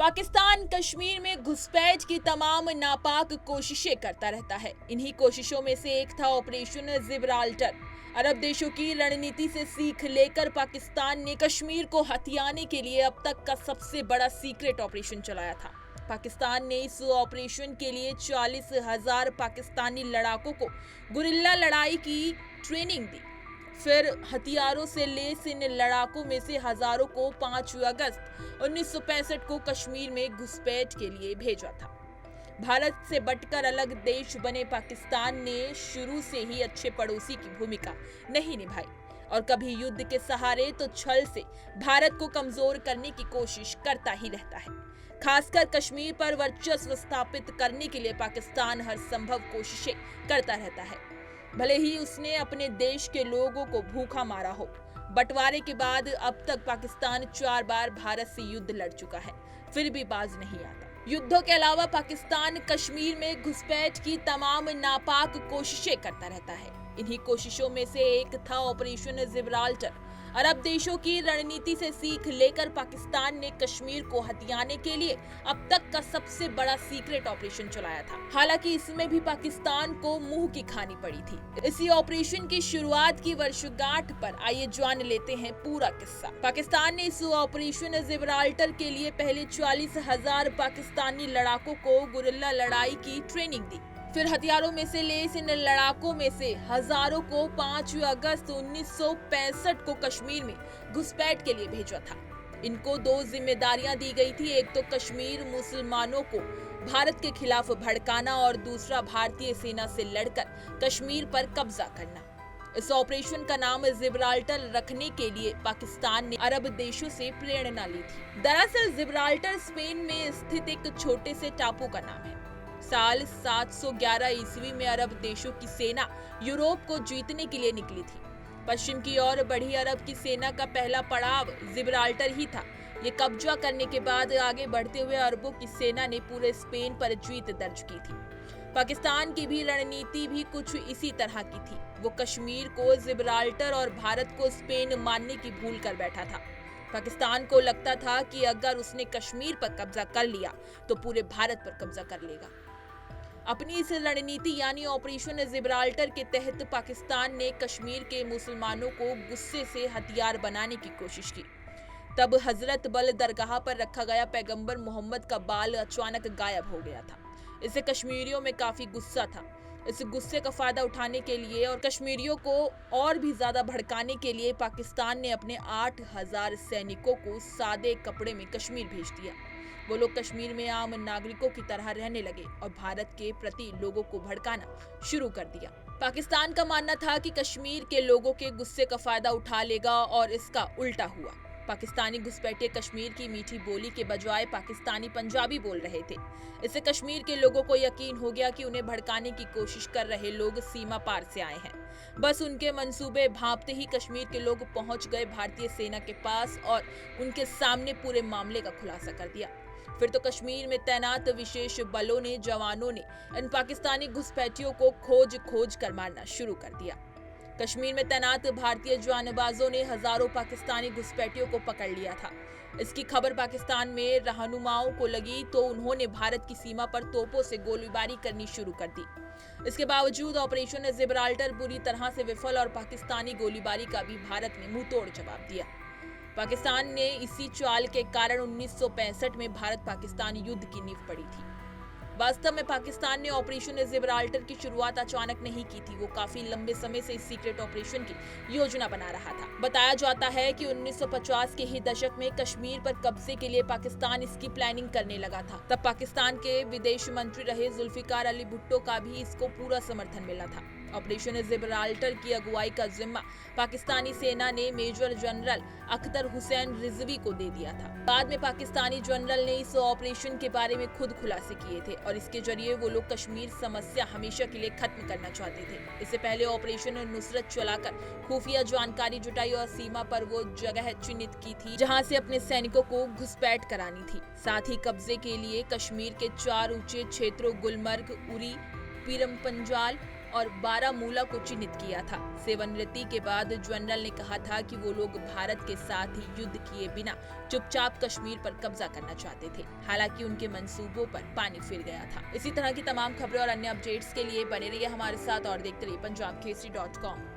पाकिस्तान कश्मीर में घुसपैठ की तमाम नापाक कोशिशें करता रहता है। इन्हीं कोशिशों में से एक था ऑपरेशन जिब्राल्टर। अरब देशों की रणनीति से सीख लेकर पाकिस्तान ने कश्मीर को हथियाने के लिए अब तक का सबसे बड़ा सीक्रेट ऑपरेशन चलाया था। पाकिस्तान ने इस ऑपरेशन के लिए 40,000 पाकिस्तानी लड़ाकों को गुरिल्ला लड़ाई की ट्रेनिंग दी। फिर हथियारों से लैस इन लड़ाकों में से हजारों को 5 अगस्त 1965 को कश्मीर में घुसपैठ के लिए भेजा था। भारत से बटकर अलग देश बने पाकिस्तान ने शुरू से ही अच्छे पड़ोसी की भूमिका नहीं निभाई और कभी युद्ध के सहारे तो छल से भारत को कमजोर करने की कोशिश करता ही रहता है। खासकर कश्मीर पर वर्चस्व स्थापित करने के लिए पाकिस्तान हर संभव कोशिशें करता रहता है, भले ही उसने अपने देश के लोगों को भूखा मारा हो। बंटवारे के बाद अब तक पाकिस्तान 4 बार भारत से युद्ध लड़ चुका है, फिर भी बाज नहीं आता। युद्धों के अलावा पाकिस्तान कश्मीर में घुसपैठ की तमाम नापाक कोशिशें करता रहता है। इन्हीं कोशिशों में से एक था ऑपरेशन जिब्राल्टर। अरब देशों की रणनीति से सीख लेकर पाकिस्तान ने कश्मीर को हथियाने के लिए अब तक का सबसे बड़ा सीक्रेट ऑपरेशन चलाया था। हालांकि इसमें भी पाकिस्तान को मुंह की खानी पड़ी थी। इसी ऑपरेशन की शुरुआत की वर्षगांठ पर आइए जान लेते हैं पूरा किस्सा। पाकिस्तान ने इस ऑपरेशन जिब्राल्टर के लिए पहले 40,000 पाकिस्तानी लड़ाकों को गुरिल्ला लड़ाई की ट्रेनिंग दी। फिर हथियारों में से लैस इन लड़ाकों में से हजारों को 5 अगस्त 1965 को कश्मीर में घुसपैठ के लिए भेजा था। इनको 2 जिम्मेदारियां दी गई थी। एक तो कश्मीर मुसलमानों को भारत के खिलाफ भड़काना और दूसरा भारतीय सेना से लड़कर कश्मीर पर कब्जा करना। इस ऑपरेशन का नाम जिब्राल्टर रखने के लिए पाकिस्तान ने अरब देशों से प्रेरणा ली थी। दरअसल जिब्राल्टर स्पेन में स्थित एक छोटे से टापू का नाम है। साल 711 ईस्वी में अरब देशों की सेना यूरोप को जीतने के लिए निकली थी। पश्चिम की ओर बढ़ी अरब की सेना का पहला पड़ाव जिब्राल्टर ही था। ये कब्जा करने के बाद आगे बढ़ते हुए अरबों की सेना ने पूरे स्पेन पर जीत दर्ज की थी। पाकिस्तान की भी रणनीति भी कुछ इसी तरह की थी। वो कश्मीर को जिब्राल्टर और भारत को स्पेन मानने की भूल कर बैठा था। पाकिस्तान को लगता था कि अगर उसने कश्मीर पर कब्जा कर लिया तो पूरे भारत पर कब्जा कर लेगा। अपनी इस रणनीति यानी ऑपरेशन जिब्राल्टर के तहत पाकिस्तान ने कश्मीर के मुसलमानों को गुस्से से हथियार बनाने की कोशिश की। तब हजरत बल दरगाह पर रखा गया पैगंबर मोहम्मद का बाल अचानक गायब हो गया था। इससे कश्मीरियों में काफी गुस्सा था। इस गुस्से का फायदा उठाने के लिए और कश्मीरियों को और भी ज्यादा भड़काने के लिए पाकिस्तान ने अपने 8,000 सैनिकों को सादे कपड़े में कश्मीर भेज दिया। वो लोग कश्मीर में आम नागरिकों की तरह रहने लगे और भारत के प्रति लोगों को भड़काना शुरू कर दिया। पाकिस्तान का मानना था कि कश्मीर के लोगों के गुस्से का फायदा उठा लेगा और इसका उल्टा हुआ। पाकिस्तानी घुसपैठे कश्मीर की मीठी बोली के बजाय पाकिस्तानी पंजाबी बोल रहे थे। इससे कश्मीर के लोगों को यकीन हो गया कि उन्हें भड़काने की कोशिश कर रहे लोग सीमा पार से आए हैं। बस उनके मंसूबे भांपते ही कश्मीर के लोग पहुंच गए भारतीय सेना के पास और उनके सामने पूरे मामले का खुलासा कर दिया। फिर तो कश्मीर में तैनात विशेष बलों ने जवानों ने इन पाकिस्तानी घुसपैठियों को खोज कर मारना शुरू कर दिया। कश्मीर में तैनात भारतीय जानबाजों ने हजारों पाकिस्तानी घुसपैठियों को पकड़ लिया था। इसकी खबर पाकिस्तान में रहनुमाओं को लगी तो उन्होंने भारत की सीमा पर तोपों से गोलीबारी करनी शुरू कर दी। इसके बावजूद ऑपरेशन जिब्राल्टर बुरी तरह से विफल और पाकिस्तानी गोलीबारी का भी भारत ने मुंहतोड़ जवाब दिया। पाकिस्तान ने इसी चाल के कारण 1965 में भारत पाकिस्तान युद्ध की नींव पड़ी थी। वास्तव में पाकिस्तान ने ऑपरेशन जिब्राल्टर की शुरुआत अचानक नहीं की थी। वो काफी लंबे समय से इस सीक्रेट ऑपरेशन की योजना बना रहा था। बताया जाता है कि 1950 के ही दशक में कश्मीर पर कब्जे के लिए पाकिस्तान इसकी प्लानिंग करने लगा था। तब पाकिस्तान के विदेश मंत्री रहे जुल्फिकार अली भुट्टो का भी इसको पूरा समर्थन मिला था। ऑपरेशन जिब्राल्टर की अगुवाई का जिम्मा पाकिस्तानी सेना ने मेजर जनरल अख्तर हुसैन रिजवी को दे दिया था। बाद में पाकिस्तानी जनरल ने इस ऑपरेशन के बारे में खुद खुलासे किए थे और इसके जरिए वो लोग कश्मीर समस्या हमेशा के लिए खत्म करना चाहते थे। इससे पहले ऑपरेशन नुसरत चलाकर खुफिया जानकारी जुटाई और सीमा पर वो जगह चिन्हित की थी जहां से अपने सैनिकों को घुसपैठ करानी थी। साथ ही कब्जे के लिए कश्मीर के 4 ऊंचे क्षेत्रों गुलमर्ग, उरी, पीरम पंजाल और बारामूला को चिन्हित किया था। सेवानिवृत्ति के बाद जनरल ने कहा था कि वो लोग भारत के साथ ही युद्ध किए बिना चुपचाप कश्मीर पर कब्जा करना चाहते थे। हालांकि उनके मंसूबों पर पानी फिर गया था। इसी तरह की तमाम खबरें और अन्य अपडेट्स के लिए बने रहिए हमारे साथ और देखते रहिए punjabkesari.com।